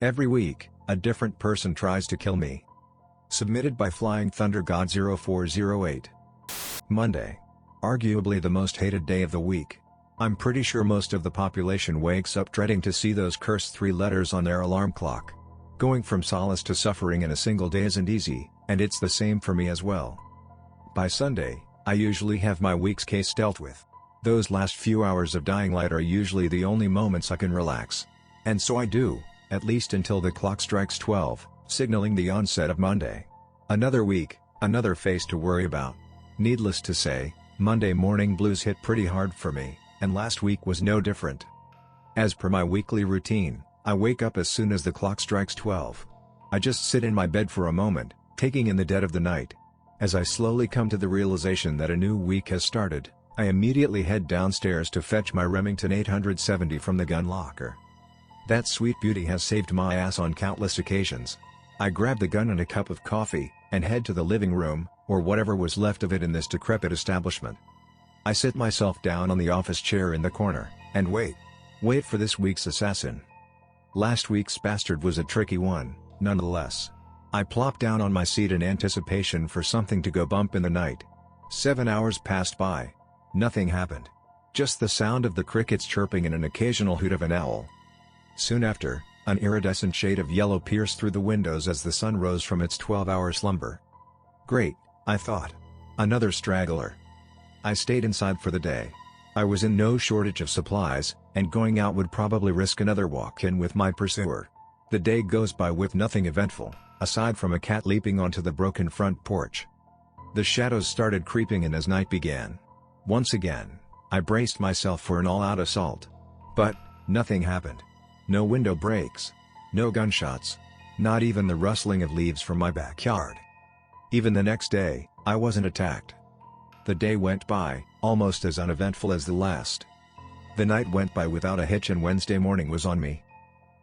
Every week, a different person tries to kill me. Submitted by Flying Thunder God 0408. Monday. Arguably the most hated day of the week. I'm pretty sure most of the population wakes up dreading to see those cursed 3 letters on their alarm clock. Going from solace to suffering in a single day isn't easy, and it's the same for me as well. By Sunday, I usually have my week's case dealt with. Those last few hours of dying light are usually the only moments I can relax. And so I do, at least until the clock strikes 12, signaling the onset of Monday. Another week, another face to worry about. Needless to say, Monday morning blues hit pretty hard for me, and last week was no different. As per my weekly routine, I wake up as soon as the clock strikes 12. I just sit in my bed for a moment, taking in the dead of the night. As I slowly come to the realization that a new week has started, I immediately head downstairs to fetch my Remington 870 from the gun locker. That sweet beauty has saved my ass on countless occasions. I grab the gun and a cup of coffee, and head to the living room, or whatever was left of it in this decrepit establishment. I sit myself down on the office chair in the corner, and wait. Wait for this week's assassin. Last week's bastard was a tricky one, nonetheless. I plop down on my seat in anticipation for something to go bump in the night. 7 hours passed by. Nothing happened. Just the sound of the crickets chirping and an occasional hoot of an owl. Soon after, an iridescent shade of yellow pierced through the windows as the sun rose from its 12-hour slumber. Great, I thought. Another straggler. I stayed inside for the day. I was in no shortage of supplies, and going out would probably risk another walk-in with my pursuer. The day goes by with nothing eventful, aside from a cat leaping onto the broken front porch. The shadows started creeping in as night began. Once again, I braced myself for an all-out assault. But, nothing happened. No window breaks. No gunshots. Not even the rustling of leaves from my backyard. Even the next day, I wasn't attacked. The day went by, almost as uneventful as the last. The night went by without a hitch and Wednesday morning was on me.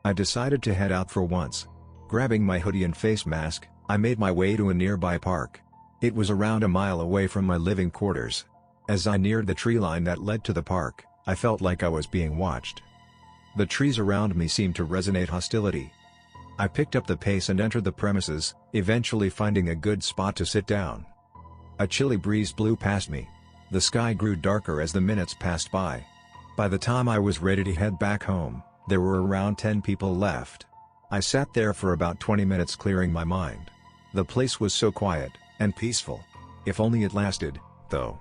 I decided to head out for once. Grabbing my hoodie and face mask, I made my way to a nearby park. It was around a mile away from my living quarters. As I neared the tree line that led to the park, I felt like I was being watched. The trees around me seemed to resonate hostility. I picked up the pace and entered the premises, eventually finding a good spot to sit down. A chilly breeze blew past me. The sky grew darker as the minutes passed by. By the time I was ready to head back home, there were around 10 people left. I sat there for about 20 minutes clearing my mind. The place was so quiet and peaceful. If only it lasted, though.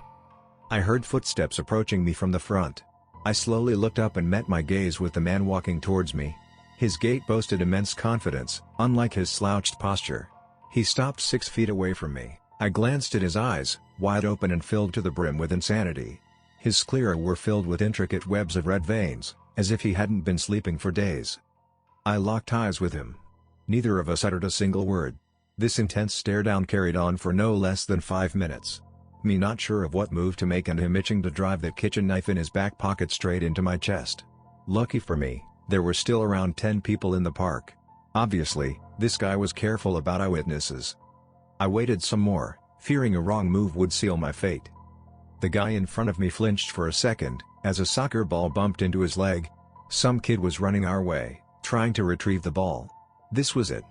I heard footsteps approaching me from the front. I slowly looked up and met my gaze with the man walking towards me. His gait boasted immense confidence, unlike his slouched posture. He stopped 6 feet away from me. I glanced at his eyes, wide open and filled to the brim with insanity. His sclera were filled with intricate webs of red veins, as if he hadn't been sleeping for days. I locked eyes with him. Neither of us uttered a single word. This intense stare-down carried on for no less than 5 minutes. Me not sure of what move to make and him itching to drive that kitchen knife in his back pocket straight into my chest. Lucky for me, there were still around 10 people in the park. Obviously, this guy was careful about eyewitnesses. I waited some more, fearing a wrong move would seal my fate. The guy in front of me flinched for a second, as a soccer ball bumped into his leg. Some kid was running our way, trying to retrieve the ball. This was it.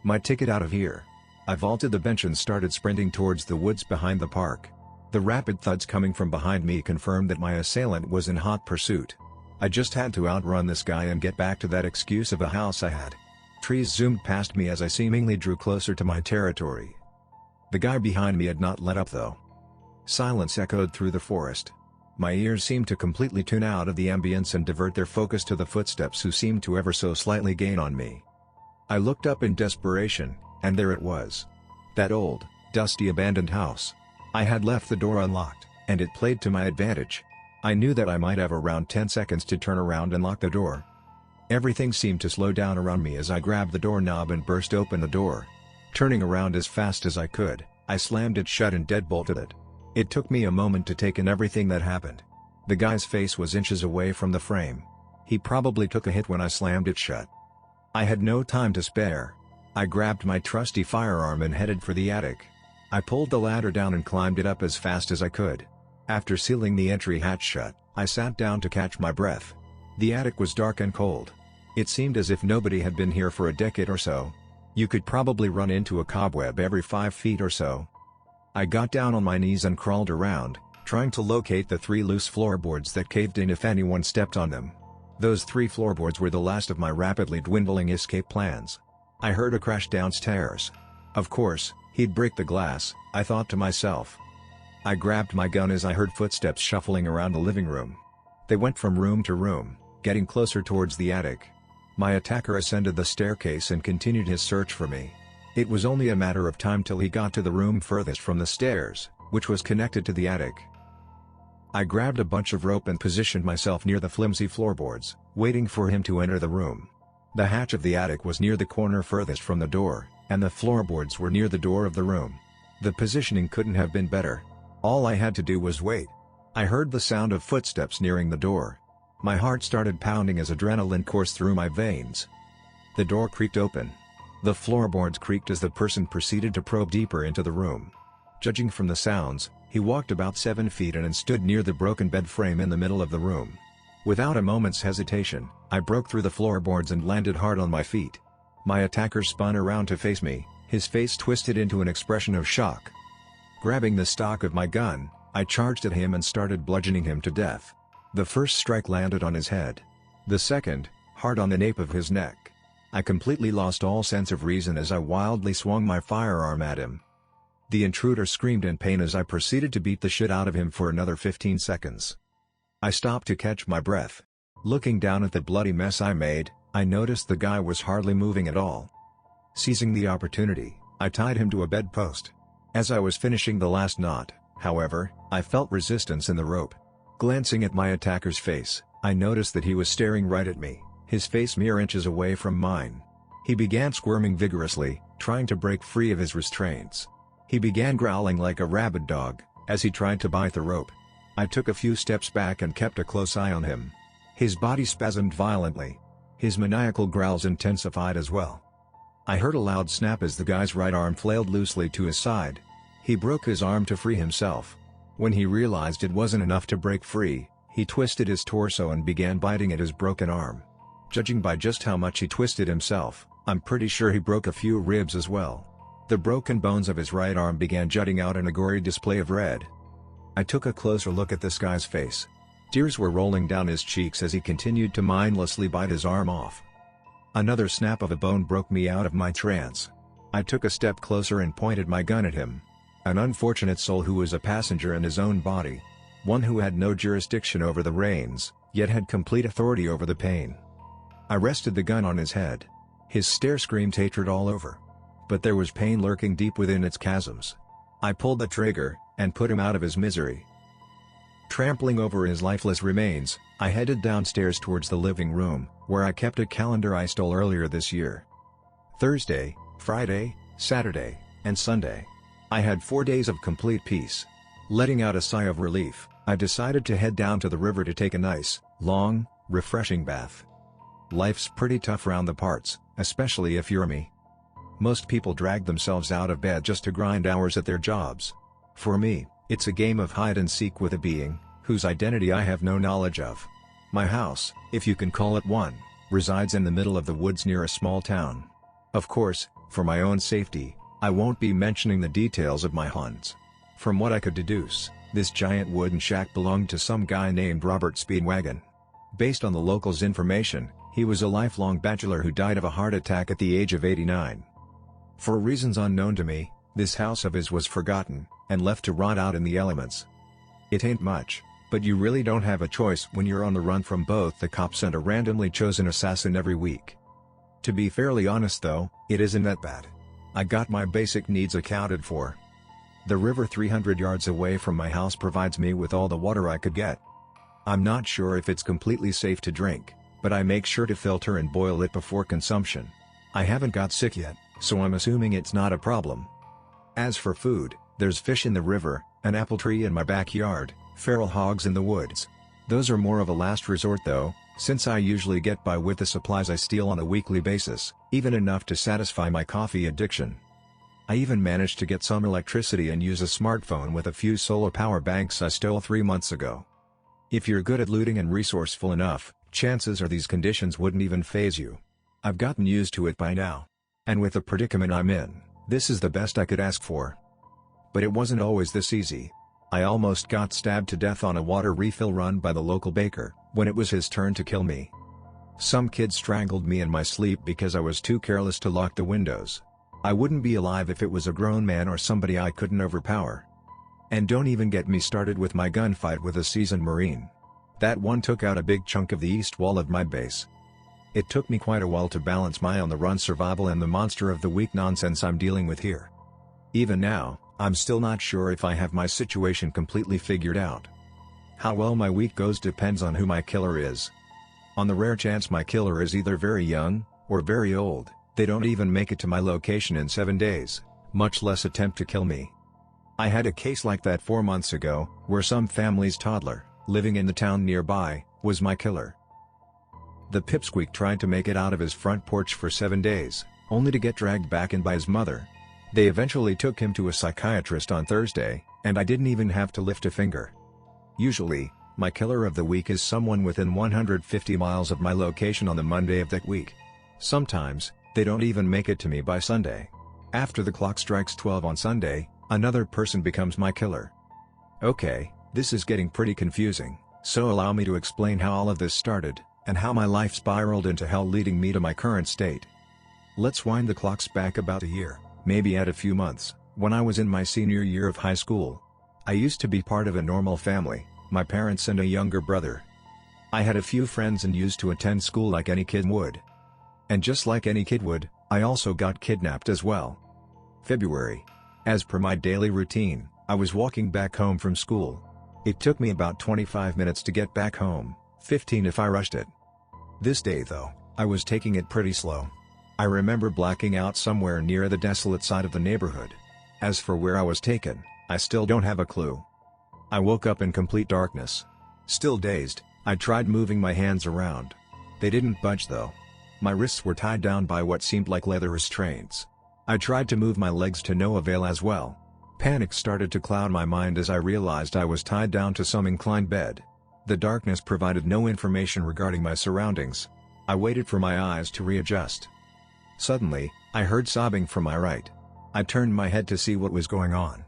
My ticket out of here. I vaulted the bench and started sprinting towards the woods behind the park. The rapid thuds coming from behind me confirmed that my assailant was in hot pursuit. I just had to outrun this guy and get back to that excuse of a house I had. Trees zoomed past me as I seemingly drew closer to my territory. The guy behind me had not let up though. Silence echoed through the forest. My ears seemed to completely tune out of the ambience and divert their focus to the footsteps who seemed to ever so slightly gain on me. I looked up in desperation, and there it was. That old, dusty abandoned house. I had left the door unlocked, and it played to my advantage. I knew that I might have around 10 seconds to turn around and lock the door. Everything seemed to slow down around me as I grabbed the doorknob and burst open the door. Turning around as fast as I could, I slammed it shut and deadbolted it. It took me a moment to take in everything that happened. The guy's face was inches away from the frame. He probably took a hit when I slammed it shut. I had no time to spare. I grabbed my trusty firearm and headed for the attic. I pulled the ladder down and climbed it up as fast as I could. After sealing the entry hatch shut, I sat down to catch my breath. The attic was dark and cold. It seemed as if nobody had been here for a decade or so. You could probably run into a cobweb every 5 feet or so. I got down on my knees and crawled around, trying to locate the 3 loose floorboards that caved in if anyone stepped on them. Those 3 floorboards were the last of my rapidly dwindling escape plans. I heard a crash downstairs. Of course, he'd break the glass, I thought to myself. I grabbed my gun as I heard footsteps shuffling around the living room. They went from room to room, getting closer towards the attic. My attacker ascended the staircase and continued his search for me. It was only a matter of time till he got to the room furthest from the stairs, which was connected to the attic. I grabbed a bunch of rope and positioned myself near the flimsy floorboards, waiting for him to enter the room. The hatch of the attic was near the corner furthest from the door, and the floorboards were near the door of the room. The positioning couldn't have been better. All I had to do was wait. I heard the sound of footsteps nearing the door. My heart started pounding as adrenaline coursed through my veins. The door creaked open. The floorboards creaked as the person proceeded to probe deeper into the room. Judging from the sounds, he walked about 7 feet and stood near the broken bed frame in the middle of the room. Without a moment's hesitation, I broke through the floorboards and landed hard on my feet. My attacker spun around to face me, his face twisted into an expression of shock. Grabbing the stock of my gun, I charged at him and started bludgeoning him to death. The first strike landed on his head. The second, hard on the nape of his neck. I completely lost all sense of reason as I wildly swung my firearm at him. The intruder screamed in pain as I proceeded to beat the shit out of him for another 15 seconds. I stopped to catch my breath. Looking down at the bloody mess I made, I noticed the guy was hardly moving at all. Seizing the opportunity, I tied him to a bedpost. As I was finishing the last knot, however, I felt resistance in the rope. Glancing at my attacker's face, I noticed that he was staring right at me, his face mere inches away from mine. He began squirming vigorously, trying to break free of his restraints. He began growling like a rabid dog, as he tried to bite the rope. I took a few steps back and kept a close eye on him. His body spasmed violently. His maniacal growls intensified as well. I heard a loud snap as the guy's right arm flailed loosely to his side. He broke his arm to free himself. When he realized it wasn't enough to break free, he twisted his torso and began biting at his broken arm. Judging by just how much he twisted himself, I'm pretty sure he broke a few ribs as well. The broken bones of his right arm began jutting out in a gory display of red. I took a closer look at this guy's face. Tears were rolling down his cheeks as he continued to mindlessly bite his arm off. Another snap of a bone broke me out of my trance. I took a step closer and pointed my gun at him. An unfortunate soul who was a passenger in his own body. One who had no jurisdiction over the reins, yet had complete authority over the pain. I rested the gun on his head. His stare screamed hatred all over. But there was pain lurking deep within its chasms. I pulled the trigger, and put him out of his misery. Trampling over his lifeless remains, I headed downstairs towards the living room, where I kept a calendar I stole earlier this year. Thursday, Friday, Saturday, and Sunday. I had 4 days of complete peace. Letting out a sigh of relief, I decided to head down to the river to take a nice, long, refreshing bath. Life's pretty tough round the parts, especially if you're me. Most people drag themselves out of bed just to grind hours at their jobs. For me, it's a game of hide and seek with a being, whose identity I have no knowledge of. My house, if you can call it one, resides in the middle of the woods near a small town. Of course, for my own safety, I won't be mentioning the details of my hunts. From what I could deduce, this giant wooden shack belonged to some guy named Robert Speedwagon. Based on the locals' information, he was a lifelong bachelor who died of a heart attack at the age of 89. For reasons unknown to me, this house of his was forgotten, and left to rot out in the elements. It ain't much, but you really don't have a choice when you're on the run from both the cops and a randomly chosen assassin every week. To be fairly honest though, it isn't that bad. I got my basic needs accounted for. The river 300 yards away from my house provides me with all the water I could get. I'm not sure if it's completely safe to drink, but I make sure to filter and boil it before consumption. I haven't got sick yet, so I'm assuming it's not a problem. As for food, there's fish in the river, an apple tree in my backyard, feral hogs in the woods. Those are more of a last resort though, since I usually get by with the supplies I steal on a weekly basis, even enough to satisfy my coffee addiction. I even managed to get some electricity and use a smartphone with a few solar power banks I stole 3 months ago. If you're good at looting and resourceful enough, Chances are these conditions wouldn't even faze you. I've gotten used to it by now. And with the predicament I'm in, this is the best I could ask for. But it wasn't always this easy. I almost got stabbed to death on a water refill run by the local baker, when it was his turn to kill me. Some kid strangled me in my sleep because I was too careless to lock the windows. I wouldn't be alive if it was a grown man or somebody I couldn't overpower. And don't even get me started with my gunfight with a seasoned Marine. That one took out a big chunk of the east wall of my base. It took me quite a while to balance my on-the-run survival and the monster of the week nonsense I'm dealing with here. Even now, I'm still not sure if I have my situation completely figured out. How well my week goes depends on who my killer is. On the rare chance my killer is either very young, or very old, they don't even make it to my location in 7 days, much less attempt to kill me. I had a case like that 4 months ago, where some family's toddler, living in the town nearby, was my killer. The pipsqueak tried to make it out of his front porch for 7 days, only to get dragged back in by his mother. They eventually took him to a psychiatrist on Thursday, and I didn't even have to lift a finger. Usually, my killer of the week is someone within 150 miles of my location on the Monday of that week. Sometimes, they don't even make it to me by Sunday. After the clock strikes 12 on Sunday, another person becomes my killer. Okay, this is getting pretty confusing, so allow me to explain how all of this started, and how my life spiraled into hell leading me to my current state. Let's wind the clocks back about a year, maybe add a few months, when I was in my senior year of high school. I used to be part of a normal family, my parents and a younger brother. I had a few friends and used to attend school like any kid would. And just like any kid would, I also got kidnapped as well. February. As per my daily routine, I was walking back home from school. It took me about 25 minutes to get back home, 15 if I rushed it. This day though, I was taking it pretty slow. I remember blacking out somewhere near the desolate side of the neighborhood. As for where I was taken, I still don't have a clue. I woke up in complete darkness. Still dazed, I tried moving my hands around. They didn't budge though. My wrists were tied down by what seemed like leather restraints. I tried to move my legs to no avail as well. Panic started to cloud my mind as I realized I was tied down to some inclined bed. The darkness provided no information regarding my surroundings. I waited for my eyes to readjust. Suddenly, I heard sobbing from my right. I turned my head to see what was going on.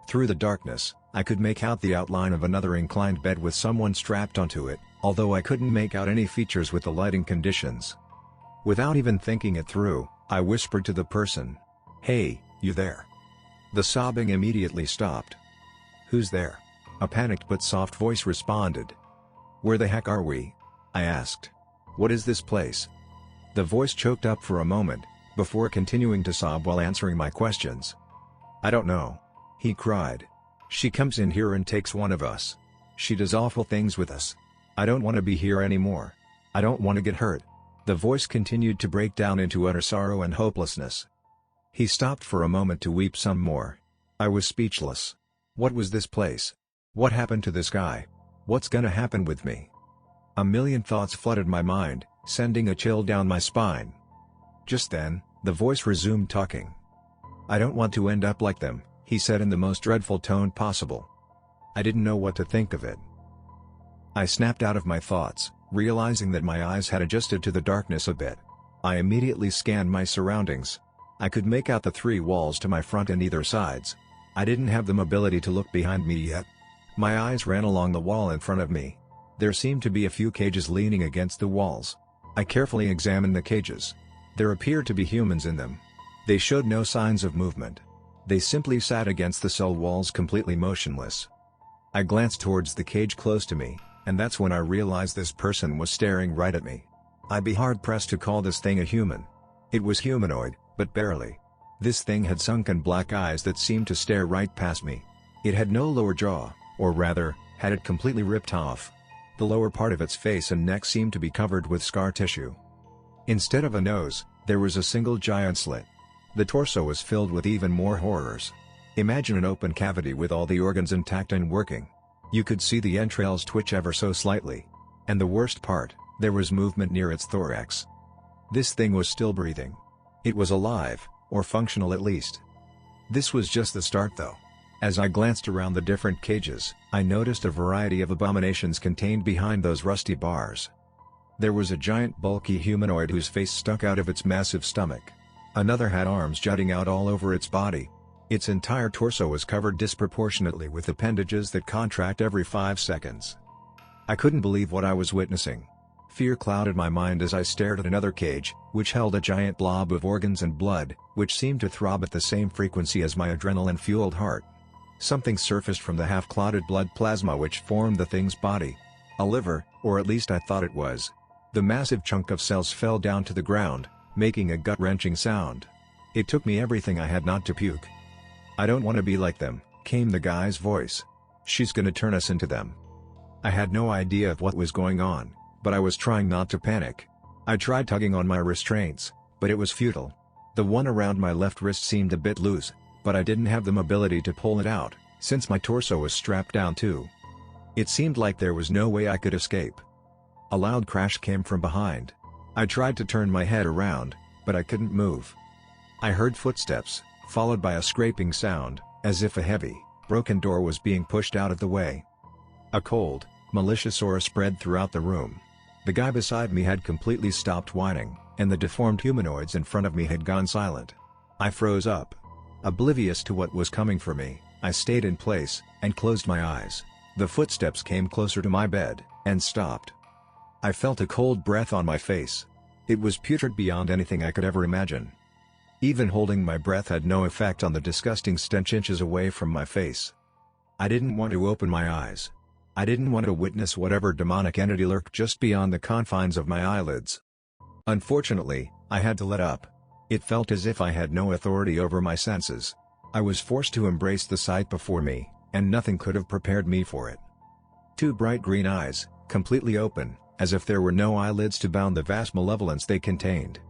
Through the darkness, I could make out the outline of another inclined bed with someone strapped onto it, although I couldn't make out any features with the lighting conditions. Without even thinking it through, I whispered to the person, "Hey, you there?" The sobbing immediately stopped. "Who's there?" A panicked but soft voice responded. "Where the heck are we?" I asked. "What is this place?" The voice choked up for a moment, before continuing to sob while answering my questions. "I don't know," he cried. "She comes in here and takes one of us. She does awful things with us. I don't want to be here anymore. I don't want to get hurt." The voice continued to break down into utter sorrow and hopelessness. He stopped for a moment to weep some more. I was speechless. What was this place? What happened to this guy? What's gonna happen with me? A million thoughts flooded my mind, sending a chill down my spine. Just then, the voice resumed talking. "I don't want to end up like them," he said in the most dreadful tone possible. I didn't know what to think of it. I snapped out of my thoughts, realizing that my eyes had adjusted to the darkness a bit. I immediately scanned my surroundings. I could make out the 3 walls to my front and either sides. I didn't have the mobility to look behind me yet. My eyes ran along the wall in front of me. There seemed to be a few cages leaning against the walls. I carefully examined the cages. There appeared to be humans in them. They showed no signs of movement. They simply sat against the cell walls completely motionless. I glanced towards the cage close to me, and that's when I realized this person was staring right at me. I'd be hard-pressed to call this thing a human. It was humanoid, but barely. This thing had sunken black eyes that seemed to stare right past me. It had no lower jaw, or rather, had it completely ripped off. The lower part of its face and neck seemed to be covered with scar tissue. Instead of a nose, there was a single giant slit. The torso was filled with even more horrors. Imagine an open cavity with all the organs intact and working. You could see the entrails twitch ever so slightly. And the worst part, there was movement near its thorax. This thing was still breathing. It was alive, or functional at least. This was just the start though. As I glanced around the different cages, I noticed a variety of abominations contained behind those rusty bars. There was a giant bulky humanoid whose face stuck out of its massive stomach. Another had arms jutting out all over its body. Its entire torso was covered disproportionately with appendages that contract every 5 seconds. I couldn't believe what I was witnessing. Fear clouded my mind as I stared at another cage, which held a giant blob of organs and blood, which seemed to throb at the same frequency as my adrenaline-fueled heart. Something surfaced from the half-clotted blood plasma which formed the thing's body. A liver, or at least I thought it was. The massive chunk of cells fell down to the ground, making a gut-wrenching sound. It took me everything I had not to puke. "I don't want to be like them," came the guy's voice. "She's gonna turn us into them." I had no idea of what was going on, but I was trying not to panic. I tried tugging on my restraints, but it was futile. The one around my left wrist seemed a bit loose, but I didn't have the mobility to pull it out, since my torso was strapped down too. It seemed like there was no way I could escape. A loud crash came from behind. I tried to turn my head around, but I couldn't move. I heard footsteps, followed by a scraping sound, as if a heavy, broken door was being pushed out of the way. A cold, malicious aura spread throughout the room. The guy beside me had completely stopped whining, and the deformed humanoids in front of me had gone silent. I froze up. Oblivious to what was coming for me, I stayed in place, and closed my eyes. The footsteps came closer to my bed, and stopped. I felt a cold breath on my face. It was putrid beyond anything I could ever imagine. Even holding my breath had no effect on the disgusting stench inches away from my face. I didn't want to open my eyes. I didn't want to witness whatever demonic entity lurked just beyond the confines of my eyelids. Unfortunately, I had to let up. It felt as if I had no authority over my senses. I was forced to embrace the sight before me, and nothing could have prepared me for it. Two bright green eyes, completely open, as if there were no eyelids to bound the vast malevolence they contained.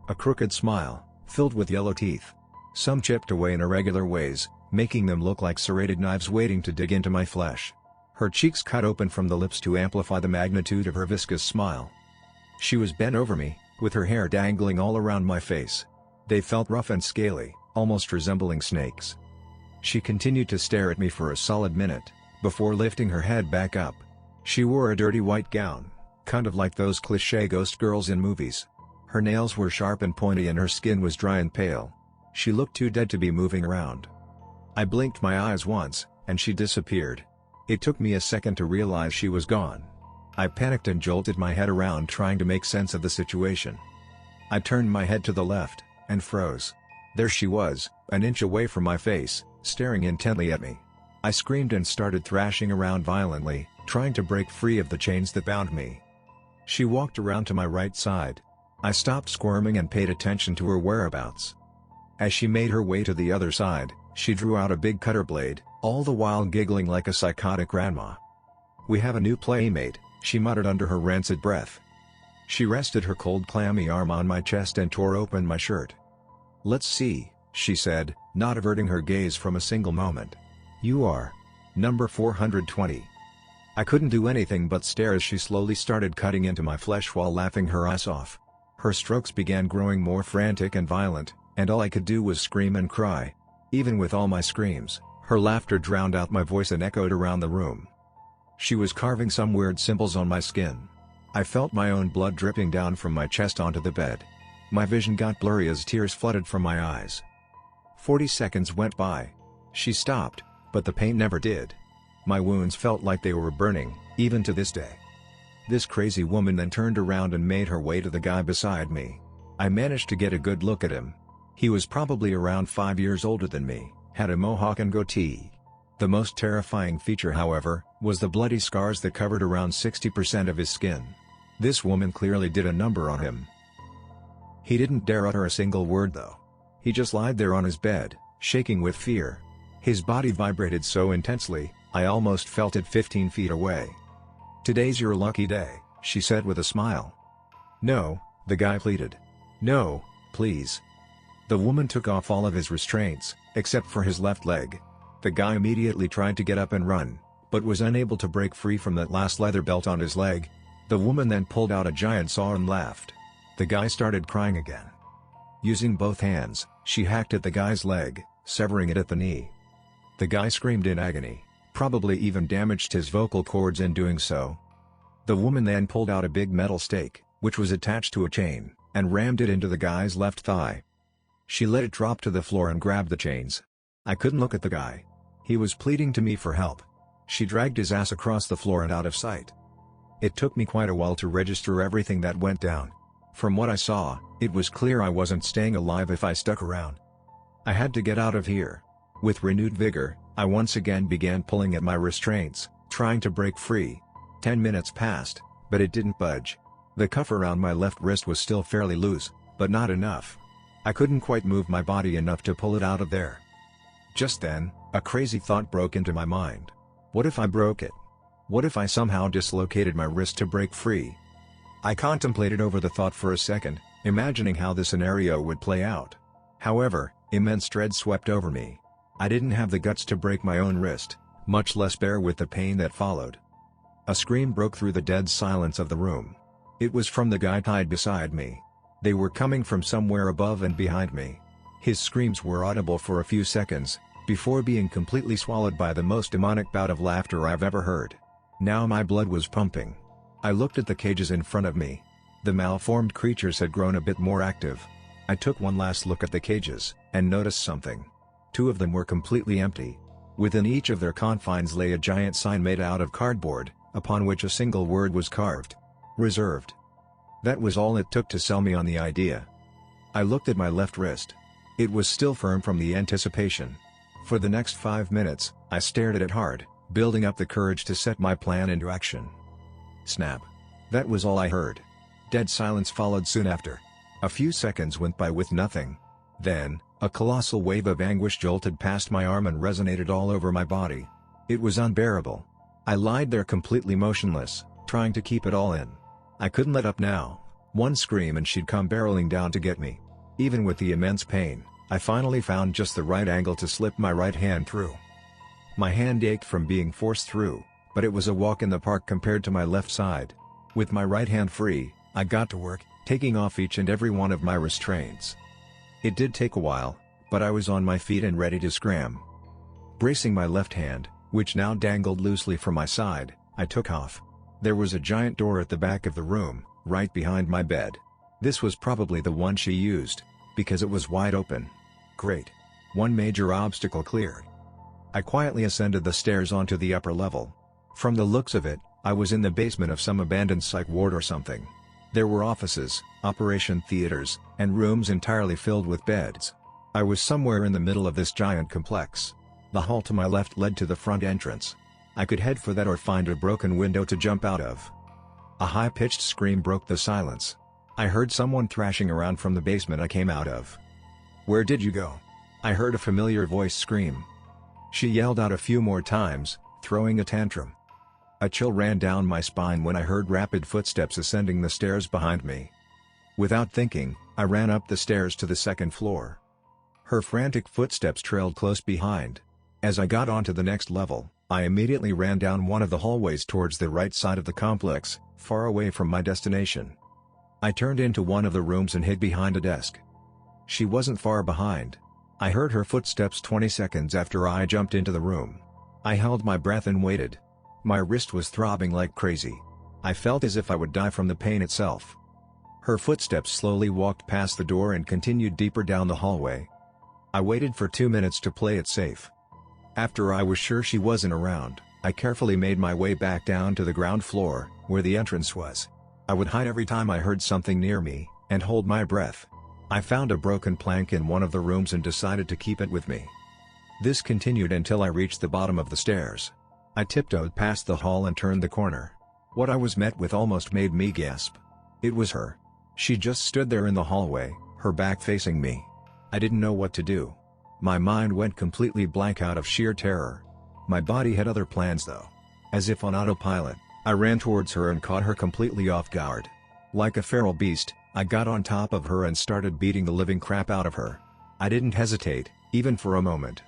A crooked smile, filled with yellow teeth. Some chipped away in irregular ways, making them look like serrated knives waiting to dig into my flesh. Her cheeks cut open from the lips to amplify the magnitude of her viscous smile. She was bent over me, with her hair dangling all around my face. They felt rough and scaly, almost resembling snakes. She continued to stare at me for a solid minute, before lifting her head back up. She wore a dirty white gown, kind of like those cliché ghost girls in movies. Her nails were sharp and pointy and her skin was dry and pale. She looked too dead to be moving around. I blinked my eyes once, and she disappeared. It took me a second to realize she was gone. I panicked and jolted my head around trying to make sense of the situation. I turned my head to the left, and froze. There she was, an inch away from my face, staring intently at me. I screamed and started thrashing around violently, trying to break free of the chains that bound me. She walked around to my right side. I stopped squirming and paid attention to her whereabouts. As she made her way to the other side, she drew out a big cutter blade, all the while giggling like a psychotic grandma. "We have a new playmate," she muttered under her rancid breath. She rested her cold clammy arm on my chest and tore open my shirt. "Let's see," she said, not averting her gaze from a single moment. "You are number 420. I couldn't do anything but stare as she slowly started cutting into my flesh while laughing her ass off. Her strokes began growing more frantic and violent, and all I could do was scream and cry. Even with all my screams, her laughter drowned out my voice and echoed around the room. She was carving some weird symbols on my skin. I felt my own blood dripping down from my chest onto the bed. My vision got blurry as tears flooded from my eyes. 40 seconds went by. She stopped, but the pain never did. My wounds felt like they were burning, even to this day. This crazy woman then turned around and made her way to the guy beside me. I managed to get a good look at him. He was probably around 5 years older than me, had a mohawk and goatee. The most terrifying feature, however, was the bloody scars that covered around 60% of his skin. This woman clearly did a number on him. He didn't dare utter a single word though. He just lied there on his bed, shaking with fear. His body vibrated so intensely, I almost felt it 15 feet away. "Today's your lucky day," she said with a smile. "No," the guy pleaded. "No, please." The woman took off all of his restraints, except for his left leg. The guy immediately tried to get up and run, but was unable to break free from that last leather belt on his leg. The woman then pulled out a giant saw and laughed. The guy started crying again. Using both hands, she hacked at the guy's leg, severing it at the knee. The guy screamed in agony, probably even damaged his vocal cords in doing so. The woman then pulled out a big metal stake, which was attached to a chain, and rammed it into the guy's left thigh. She let it drop to the floor and grabbed the chains. I couldn't look at the guy. He was pleading to me for help. She dragged his ass across the floor and out of sight. It took me quite a while to register everything that went down. From what I saw, it was clear I wasn't staying alive if I stuck around. I had to get out of here. With renewed vigor, I once again began pulling at my restraints, trying to break free. 10 minutes passed, but it didn't budge. The cuff around my left wrist was still fairly loose, but not enough. I couldn't quite move my body enough to pull it out of there. Just then, a crazy thought broke into my mind. What if I broke it? What if I somehow dislocated my wrist to break free? I contemplated over the thought for a second, imagining how the scenario would play out. However, immense dread swept over me. I didn't have the guts to break my own wrist, much less bear with the pain that followed. A scream broke through the dead silence of the room. It was from the guy tied beside me. They were coming from somewhere above and behind me. His screams were audible for a few seconds, before being completely swallowed by the most demonic bout of laughter I've ever heard. Now my blood was pumping. I looked at the cages in front of me. The malformed creatures had grown a bit more active. I took one last look at the cages, and noticed something. 2 of them were completely empty. Within each of their confines lay a giant sign made out of cardboard, upon which a single word was carved. Reserved. That was all it took to sell me on the idea. I looked at my left wrist. It was still firm from the anticipation. For the next 5 minutes, I stared at it hard, building up the courage to set my plan into action. Snap. That was all I heard. Dead silence followed soon after. A few seconds went by with nothing. Then, a colossal wave of anguish jolted past my arm and resonated all over my body. It was unbearable. I lied there completely motionless, trying to keep it all in. I couldn't let up now. One scream and she'd come barreling down to get me. Even with the immense pain, I finally found just the right angle to slip my right hand through. My hand ached from being forced through, but it was a walk in the park compared to my left side. With my right hand free, I got to work, taking off each and every one of my restraints. It did take a while, but I was on my feet and ready to scram. Bracing my left hand, which now dangled loosely from my side, I took off. There was a giant door at the back of the room, right behind my bed. This was probably the one she used, because it was wide open. Great. One major obstacle cleared. I quietly ascended the stairs onto the upper level. From the looks of it, I was in the basement of some abandoned psych ward or something. There were offices, operation theaters, and rooms entirely filled with beds. I was somewhere in the middle of this giant complex. The hall to my left led to the front entrance. I could head for that or find a broken window to jump out of. A high-pitched scream broke the silence. I heard someone thrashing around from the basement I came out of. "Where did you go?" I heard a familiar voice scream. She yelled out a few more times, throwing a tantrum. A chill ran down my spine when I heard rapid footsteps ascending the stairs behind me. Without thinking, I ran up the stairs to the second floor. Her frantic footsteps trailed close behind. As I got onto the next level, I immediately ran down one of the hallways towards the right side of the complex, far away from my destination. I turned into one of the rooms and hid behind a desk. She wasn't far behind. I heard her footsteps 20 seconds after I jumped into the room. I held my breath and waited. My wrist was throbbing like crazy. I felt as if I would die from the pain itself. Her footsteps slowly walked past the door and continued deeper down the hallway. I waited for 2 minutes to play it safe. After I was sure she wasn't around, I carefully made my way back down to the ground floor, where the entrance was. I would hide every time I heard something near me, and hold my breath. I found a broken plank in one of the rooms and decided to keep it with me. This continued until I reached the bottom of the stairs. I tiptoed past the hall and turned the corner. What I was met with almost made me gasp. It was her. She just stood there in the hallway, her back facing me. I didn't know what to do. My mind went completely blank out of sheer terror. My body had other plans though. As if on autopilot, I ran towards her and caught her completely off guard. Like a feral beast, I got on top of her and started beating the living crap out of her. I didn't hesitate, even for a moment.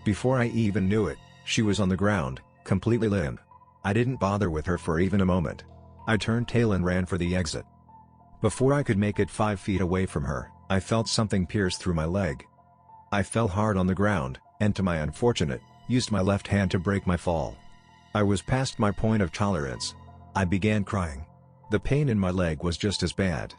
Before I even knew it, she was on the ground, completely limp. I didn't bother with her for even a moment. I turned tail and ran for the exit. Before I could make it 5 feet away from her, I felt something pierce through my leg. I fell hard on the ground, and to my unfortunate, used my left hand to break my fall. I was past my point of tolerance. I began crying. The pain in my leg was just as bad.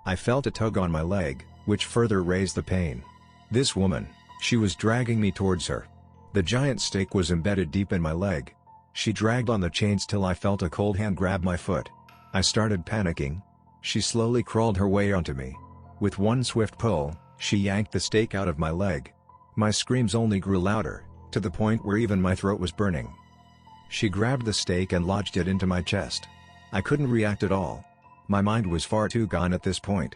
I felt a tug on my leg, which further raised the pain. This woman, she was dragging me towards her. The giant stake was embedded deep in my leg. She dragged on the chains till I felt a cold hand grab my foot. I started panicking. She slowly crawled her way onto me. With one swift pull, she yanked the stake out of my leg. My screams only grew louder, to the point where even my throat was burning. She grabbed the stake and lodged it into my chest. I couldn't react at all. My mind was far too gone at this point.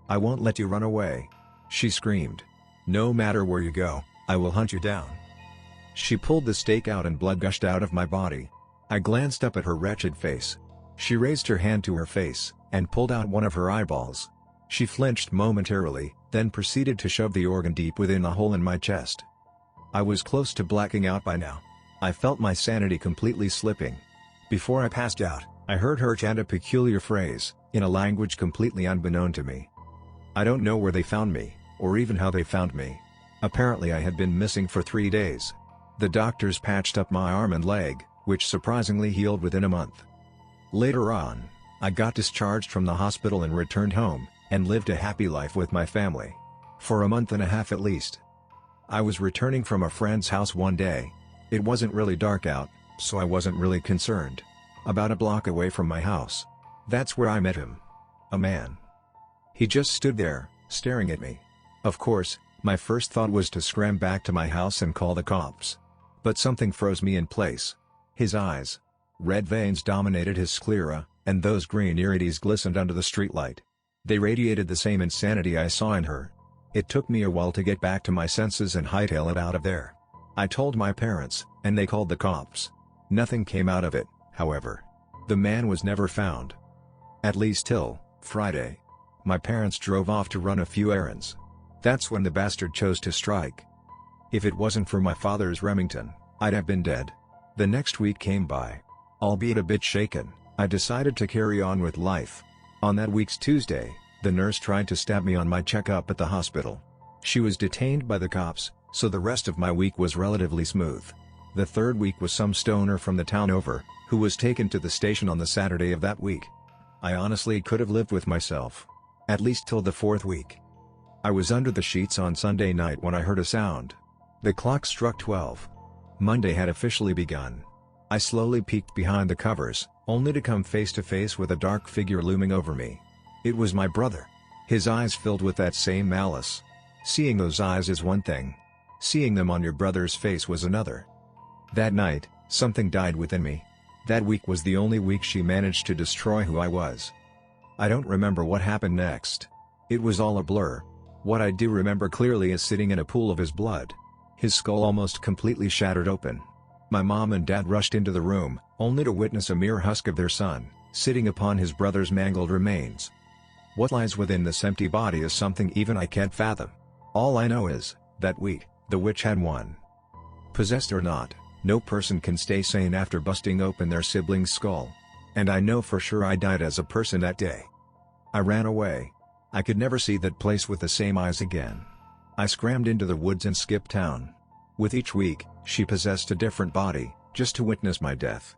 "I won't let you run away," she screamed. "No matter where you go, I will hunt you down." She pulled the stake out and blood gushed out of my body. I glanced up at her wretched face. She raised her hand to her face, and pulled out one of her eyeballs. She flinched momentarily, then proceeded to shove the organ deep within the hole in my chest. I was close to blacking out by now. I felt my sanity completely slipping. Before I passed out, I heard her chant a peculiar phrase, in a language completely unbeknown to me. I don't know where they found me, or even how they found me. Apparently I had been missing for 3 days. The doctors patched up my arm and leg, which surprisingly healed within a month. Later on, I got discharged from the hospital and returned home, and lived a happy life with my family. For a month and a half at least. I was returning from a friend's house one day. It wasn't really dark out, so I wasn't really concerned. About a block away from my house. That's where I met him. A man. He just stood there, staring at me. Of course, my first thought was to scram back to my house and call the cops. But something froze me in place. His eyes. Red veins dominated his sclera, and those green irides glistened under the streetlight. They radiated the same insanity I saw in her. It took me a while to get back to my senses and hightail it out of there. I told my parents, and they called the cops. Nothing came out of it, however. The man was never found. At least till Friday. My parents drove off to run a few errands. That's when the bastard chose to strike. If it wasn't for my father's Remington, I'd have been dead. The next week came by. Albeit a bit shaken, I decided to carry on with life. On that week's Tuesday, the nurse tried to stab me on my checkup at the hospital. She was detained by the cops, so the rest of my week was relatively smooth. The third week was some stoner from the town over, who was taken to the station on the Saturday of that week. I honestly could have lived with myself. At least till the fourth week. I was under the sheets on Sunday night when I heard a sound. The clock struck 12. Monday had officially begun. I slowly peeked behind the covers, only to come face to face with a dark figure looming over me. It was my brother. His eyes filled with that same malice. Seeing those eyes is one thing. Seeing them on your brother's face was another. That night, something died within me. That week was the only week she managed to destroy who I was. I don't remember what happened next. It was all a blur. What I do remember clearly is sitting in a pool of his blood. His skull almost completely shattered open. My mom and dad rushed into the room, only to witness a mere husk of their son, sitting upon his brother's mangled remains. What lies within this empty body is something even I can't fathom. All I know is, that week, the witch had won. Possessed or not, no person can stay sane after busting open their sibling's skull. And I know for sure I died as a person that day. I ran away. I could never see that place with the same eyes again. I scrammed into the woods and skipped town. With each week, she possessed a different body, just to witness my death.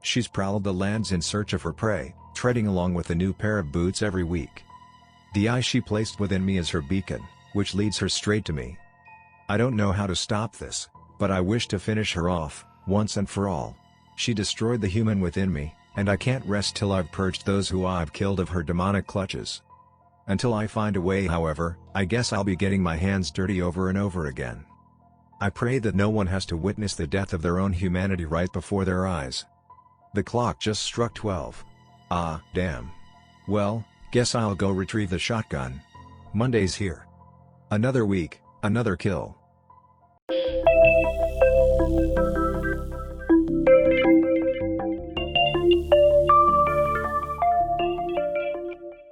She's prowled the lands in search of her prey, treading along with a new pair of boots every week. The eye she placed within me is her beacon, which leads her straight to me. I don't know how to stop this, but I wish to finish her off, once and for all. She destroyed the human within me, and I can't rest till I've purged those who I've killed of her demonic clutches. Until I find a way, however, I guess I'll be getting my hands dirty over and over again. I pray that no one has to witness the death of their own humanity right before their eyes. The clock just struck 12. Ah, damn. Well, guess I'll go retrieve the shotgun. Monday's here. Another week, another kill.